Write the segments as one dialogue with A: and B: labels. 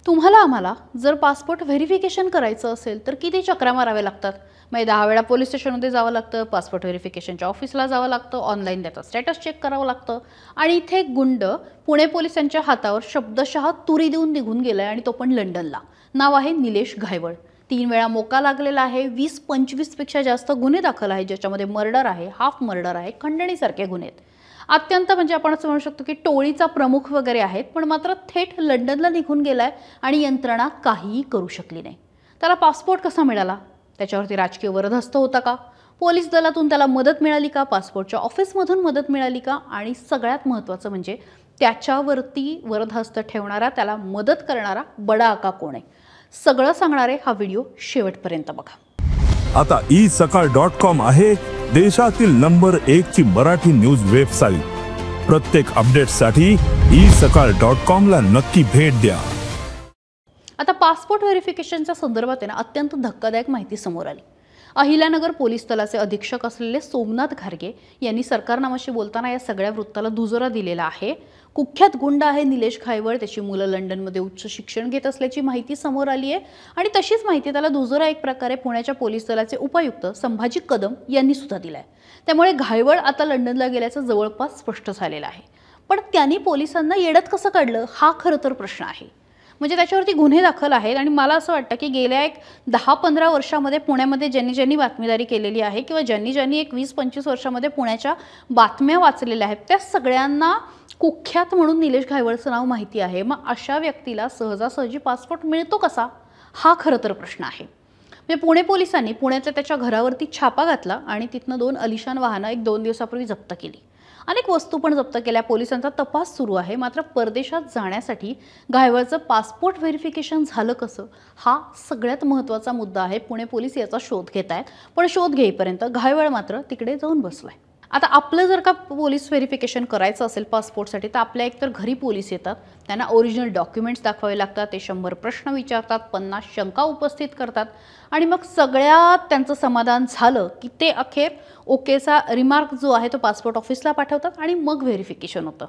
A: तुम्हाला आम्हाला जर पासपोर्ट व्हेरिफिकेशन करायचं असेल तर किती चक्रा माराव्या लागतात? म्हणजे 10 वेळा पोलीस स्टेशनमध्ये जावं लागतं, पासपोर्ट व्हेरिफिकेशनच्या ऑफिसला जावं लागतं, ऑनलाईन त्याचं स्टेटस चेक करावं लागतं आणि इथे एक गुंड पुणे पोलिसांच्या हातावर शब्दशः तुरी देऊन निघून गेलाय आणि तो पण लंडनला. नाव आहे निलेश घायवळ. 3 वेळा मोका लागलेला आहे. 20-25 पेक्षा जास्त गुन्हे दाखल आहेत, ज्याच्यामध्ये मर्डर आहे, हाफ मर्डर आहे, खंडणीसारखे गुन्हे आहेत. अत्यंत म्हणजे आपण असं म्हणू शकतो की टोळीचा प्रमुख वगैरे आहेत, पण मात्र थेट लंडनला निघून गेलाय आणि यंत्रणा काहीही करू शकली नाही. त्याला पासपोर्ट कसा मिळाला? त्याच्यावरती राजकीय वरदहस्त होता का? पोलीस दलातून त्याला मदत मिळाली का? पासपोर्टच्या ऑफिसमधून मदत मिळाली का? आणि सगळ्यात महत्त्वाचं म्हणजे त्याच्यावरती वरदहस्त ठेवणारा, त्याला मदत करणारा बडा आका कोण आहे? सगळं सांगणारे हा व्हिडिओ शेवटपर्यंत बघा.
B: आता isakal.com आहे देशातील नंबर 1 ची मराठी न्यूज वेबसाईट. प्रत्येक अपडेटसाठी isakal.com ला नक्की भेट द्या.
A: आता पासपोर्ट व्हेरिफिकेशनच्या संदर्भात आहे ना अत्यंत धक्कादायक माहिती समोर आली. अहिल्यानगर पोलीस दलाचे अधीक्षक असलेले सोमनाथ घारगे यांनी सरकारनामाशी बोलताना या सगळ्या वृत्ताला दुजोरा दिलेला आहे. कुख्यात गुंड आहे निलेश घायवळ, त्याची मुलं लंडनमध्ये उच्च शिक्षण घेत असल्याची माहिती समोर आली आहे आणि तशीच माहिती त्याला दुजोरा एक प्रकारे पुण्याच्या पोलीस दलाचे उपायुक्त संभाजी कदम यांनी सुद्धा दिलाय. त्यामुळे घायवळ आता लंडनला गेल्याचं जवळपास स्पष्ट झालेलं आहे. पण त्यांनी पोलिसांना येड्यात कसं काढलं हा खरं तर प्रश्न आहे. म्हणजे त्याच्यावरती गुन्हे दाखल आहेत आणि मला असं वाटतं की गेल्या एक 10-15 वर्षामध्ये पुण्यामध्ये ज्यांनी बातमीदारी केलेली आहे किंवा ज्यांनी एक 20-25 वर्षामध्ये पुण्याच्या बातम्या वाचलेल्या आहेत त्या सगळ्यांना कुख्यात म्हणून निलेश घायवळचं नाव माहिती आहे. मग अशा व्यक्तीला सहजासहजी पासपोर्ट मिळतो कसा? हा खरं तर प्रश्न आहे. म्हणजे पुणे पोलिसांनी पुण्यातल्या त्याच्या घरावरती छापा घातला आणि तिथनं 2 अलिशान वाहनं 1-2 दिवसापूर्वी जप्त केली. अनेक वस्तू पण जप्त केल्या. पोलिसांचा तपास सुरू आहे. मात्र परदेशात जाण्यासाठी घायवळचं पासपोर्ट व्हेरिफिकेशन झालं कसं? हा सगळ्यात महत्त्वाचा मुद्दा आहे. पुणे पोलीस याचा शोध घेत आहेत. पण शोध घेईपर्यंत घायवळ मात्र तिकडे जाऊन बसलाय. आता आपलं जर का पोलीस व्हेरिफिकेशन करायचं असेल पासपोर्टसाठी तर आपल्या एकतर घरी पोलीस येतात, त्यांना ओरिजिनल डॉक्युमेंट्स दाखवावे लागतात, ते 100 प्रश्न विचारतात, 50 शंका उपस्थित करतात आणि मग सगळ्यात त्यांचं समाधान झालं की ते अखेर ओकेचा रिमार्क जो आहे तो पासपोर्ट ऑफिसला पाठवतात आणि मग व्हेरिफिकेशन होतं.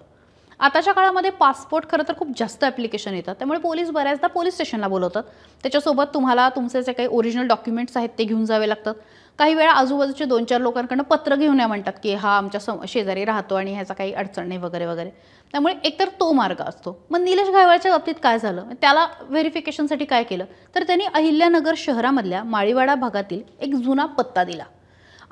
A: आताच्या काळामध्ये पासपोर्ट खरं तर खूप जास्त ॲप्लिकेशन येतात, त्यामुळे पोलीस बऱ्याचदा पोलीस स्टेशनला बोलवतात. त्याच्यासोबत तुम्हाला तुमचे जे काही ओरिजिनल डॉक्युमेंट्स आहेत ते घेऊन जावे लागतात. काही वेळा आजूबाजूचे 2-4 लोकांकडून पत्र घेऊन या म्हणतात की हा आमच्या शेजारी राहतो आणि ह्याचा काही अडचण नाही वगैरे वगैरे. त्यामुळे एकतर तो मार्ग असतो. मग निलेश घायवळच्या बाबतीत काय झालं? त्याला व्हेरिफिकेशनसाठी काय केलं तर त्यांनी अहिल्यानगर शहरामधल्या माळीवाडा भागातील एक जुना पत्ता दिला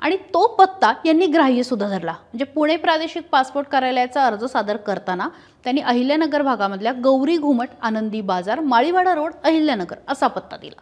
A: आणि तो पत्ता यांनी ग्राह्य सुद्धा धरला. म्हणजे पुणे प्रादेशिक पासपोर्ट कार्यालयाचा अर्ज सादर करताना त्यांनी अहिल्यानगर भागामधल्या गौरी घुमट आनंदी बाजार माळीवाडा रोड अहिल्यानगर असा पत्ता दिला.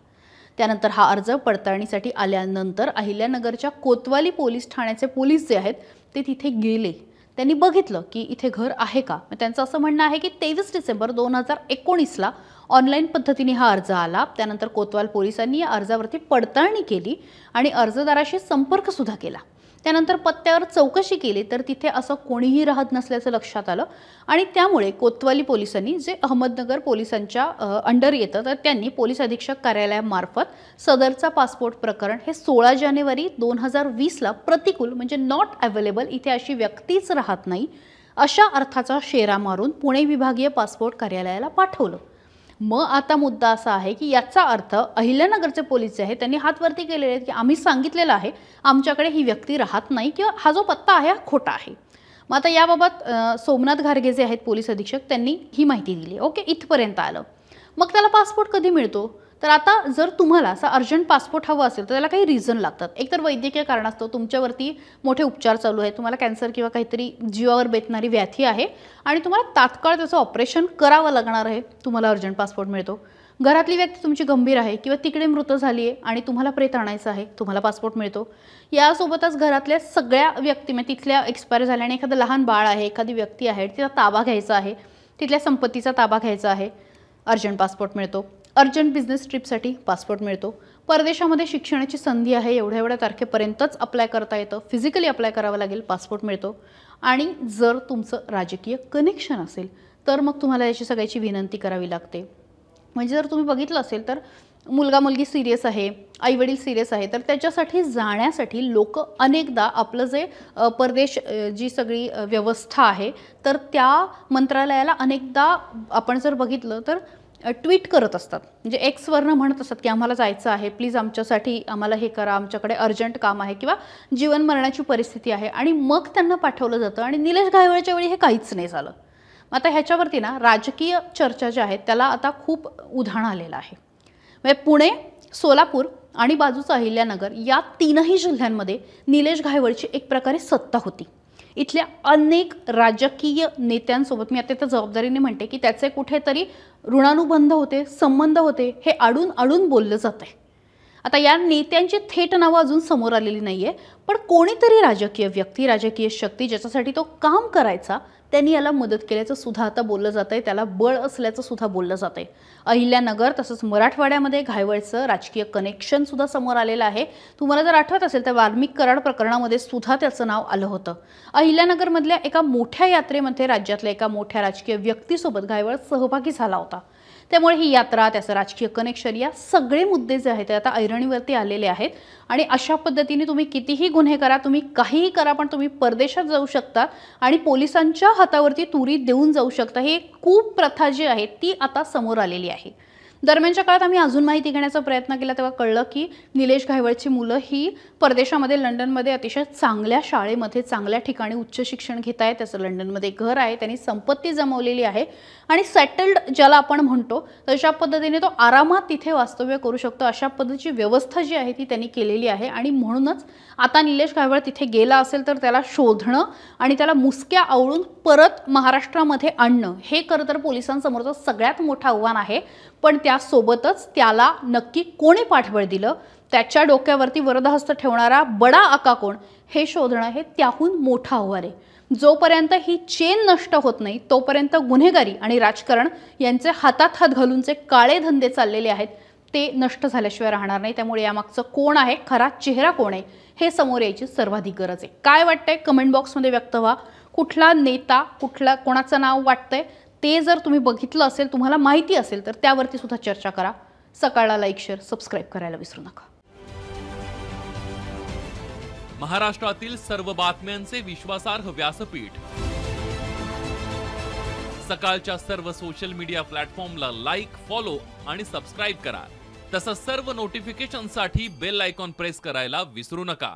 A: त्यानंतर हा अर्ज पडताळणीसाठी आल्यानंतर अहिल्यानगरच्या कोतवाली पोलीस ठाण्याचे पोलीस जे आहेत ते तिथे गेले. त्यांनी बघितलं की इथे घर आहे का. त्यांचं असं म्हणणं आहे की 23 डिसेंबर 2019ला ऑनलाईन पद्धतीने हा अर्ज आला. त्यानंतर कोतवाल पोलिसांनी या अर्जावरती पडताळणी केली आणि अर्जदाराशी संपर्क सुद्धा केला. त्यानंतर पत्त्यावर चौकशी केली तर तिथे असं कोणीही राहत नसल्याचं लक्षात आलं आणि त्यामुळे कोतवाली पोलिसांनी, जे अहमदनगर पोलिसांच्या अंडर येतं, तर त्यांनी पोलीस अधीक्षक कार्यालयामार्फत सदरचा पासपोर्ट प्रकरण हे 16 जानेवारी 2020ला प्रतिकूल म्हणजे नॉट अवेलेबल, इथे अशी व्यक्तीच राहत नाही अशा अर्थाचा शेरा मारून पुणे विभागीय पासपोर्ट कार्यालयाला पाठवलं. मग आता मुद्दा असा आहे की याचा अर्थ अहिल्यानगरचे पोलीस जे आहेत त्यांनी हात वरती केलेले आहेत की आम्ही सांगितलेलं आहे आमच्याकडे ही व्यक्ती राहत नाही किंवा हा जो पत्ता आहे हा खोटा आहे. मग आता याबाबत सोमनाथ घारगे जे आहेत पोलीस अधीक्षक त्यांनी ही माहिती दिली. ओके, इथपर्यंत आलं. मग त्याला पासपोर्ट कधी मिळतो? तर आता जर तुम्हाला असा अर्जंट पासपोर्ट हवा असेल तर त्याला काही रिझन लागतात. एकतर वैद्यकीय कारणास्तव तुमच्यावरती मोठे उपचार चालू आहेत, तुम्हाला कॅन्सर किंवा काहीतरी जीवावर बेतणारी व्याधी आहे आणि तुम्हाला तात्काळ त्याचं ऑपरेशन करावं लागणार आहे, तुम्हाला अर्जंट पासपोर्ट मिळतो. घरातली व्यक्ती तुमची गंभीर आहे किंवा तिकडे मृत झाली आहे आणि तुम्हाला प्रेत आणायचं आहे, तुम्हाला पासपोर्ट मिळतो. यासोबतच घरातल्या सगळ्या व्यक्ती म्हणजे तिथल्या एक्सपायर झाल्याने एखादं लहान बाळ आहे, एखादी व्यक्ती आहे, तिचा ताबा घ्यायचा आहे, तिथल्या संपत्तीचा ताबा घ्यायचा आहे, अर्जंट पासपोर्ट मिळतो. अर्जंट बिझनेस ट्रिपसाठी पासपोर्ट मिळतो. परदेशामध्ये शिक्षणाची संधी आहे, एवढ्या तारखेपर्यंतच अप्लाय करता येतं, फिजिकली अप्लाय करावं लागेल, पासपोर्ट मिळतो. आणि जर तुमचं राजकीय कनेक्शन असेल तर मग तुम्हाला याची सगळ्याची विनंती करावी लागते. म्हणजे जर तुम्ही बघितलं असेल तर मुलगा मुलगी सिरियस आहे, आईवडील सिरियस आहे, तर त्याच्यासाठी जाण्यासाठी लोक अनेकदा आपलं जे परदेश जी सगळी व्यवस्था आहे तर त्या मंत्रालयाला अनेकदा आपण जर बघितलं तर ट्विट करत असतात, म्हणजे एक्सवरनं म्हणत असतात की आम्हाला जायचं आहे, प्लीज आमच्यासाठी आम्हाला हे करा, आमच्याकडे अर्जंट काम आहे किंवा जीवन मरणाची परिस्थिती आहे, आणि मग त्यांना पाठवलं जातं. आणि निलेश घायवळच्या वेळी हे काहीच नाही झालं. आता ह्याच्यावरती ना राजकीय चर्चा ज्या आहेत त्याला आता खूप उधाण आलेलं आहे. म्हणजे पुणे, सोलापूर आणि बाजूचं अहिल्यानगर या तीनही जिल्ह्यांमध्ये निलेश घायवळची एक प्रकारे सत्ता होती. इथल्या अनेक राजकीय नेत्यांसोबत, मी आता त्या जबाबदारीने म्हणते की त्याचे कुठेतरी ऋणानुबंध होते, संबंध होते, हे आडून आडून बोललं जातंय. आता या नेत्यांची थेट नावं अजून समोर आलेली नाहीये, पण कोणीतरी राजकीय व्यक्ती, राजकीय शक्ती ज्याच्यासाठी तो काम करायचा, त्यांनी याला मदत केल्याचं सुद्धा आता बोललं जातंय, त्याला बळ असल्याचं सुद्धा बोललं जातंय. अहिल्यानगर तसंच मराठवाड्यामध्ये घायवळचं राजकीय कनेक्शन सुद्धा समोर आलेलं आहे. तुम्हाला जर आठवत असेल तर वाल्मिक कराड प्रकरणामध्ये सुद्धा त्याचं नाव आलं होतं. अहिल्यानगरमधल्या एका मोठ्या यात्रेमध्ये राज्यातल्या एका मोठ्या राजकीय व्यक्तीसोबत घायवळ सहभागी झाला होता. त्यामुळे ही यात्रा, त्याचं राजकीय कनेक्शन, या सगळे मुद्दे जे आहेत ते आता ऐरणीवरती आलेले आहेत. आणि अशा पद्धतीने तुम्ही कितीही गुन्हे करा, तुम्ही काहीही करा, पण तुम्ही परदेशात जाऊ शकता आणि पोलिसांच्या हातावरती तुरी देऊन जाऊ शकता. ही खूप प्रथा जी आहे ती आता समोर आलेली आहे. दरम्यानच्या काळात आम्ही अजून माहिती घेण्याचा प्रयत्न केला तेव्हा कळलं की निलेश घायवळची मुलं ही परदेशामध्ये, लंडनमध्ये अतिशय चांगल्या शाळेमध्ये, चांगल्या ठिकाणी उच्च शिक्षण घेत आहेत. त्याचं लंडनमध्ये घर आहे, त्यांनी संपत्ती जमवलेली आहे आणि सेटल्ड ज्याला आपण म्हणतो तशा पद्धतीने तो आरामात तिथे वास्तव्य करू शकतो. अशा पद्धतीची व्यवस्था जी आहे ती त्यांनी केलेली आहे. आणि म्हणूनच आता निलेश घायवळ तिथे गेला असेल तर त्याला शोधणं आणि त्याला मुसक्या आवळून परत महाराष्ट्रामध्ये आणणं हे खरं तर पोलिसांसमोरचं सगळ्यात मोठं आव्हान आहे. पण त्यासोबतच त्याला नक्की कोणी पाठबळ दिलं, त्याच्या डोक्यावरती वरदहस्त ठेवणारा बडा आका कोण, हे शोधणं हे त्याहून मोठं आव्हान आहे. जोपर्यंत ही चेन नष्ट होत नाही तोपर्यंत गुन्हेगारी आणि राजकारण यांचे हातात हात घालूनचे काळे धंदे चाललेले आहेत ते नष्ट झाल्याशिवाय राहणार नाही. त्यामुळे यामागचं कोण आहे, खरा चेहरा कोण आहे, हे समोर यायची सर्वाधिक गरज आहे. काय वाटतंय कमेंट बॉक्समध्ये व्यक्त व्हा. कुठला नेता, कोणाचं नाव वाटतंय ते जर तुम्ही बघितलं असेल, तुम्हाला माहिती असेल तर त्यावरती सुद्धा चर्चा करा. सकाळला लाईक, शेअर, सबस्क्राईब करायला विसरू नका.
C: महाराष्ट्रातील सर्व बातम्यांचे विश्वासार्ह व्यासपीठ. सकाळच्या सर्व सोशल मीडिया प्लॅटफॉर्मला लाईक, फॉलो आणि सबस्क्राईब करा. तसंच सर्व नोटिफिकेशनसाठी बेल आयकॉन प्रेस करायला विसरू नका.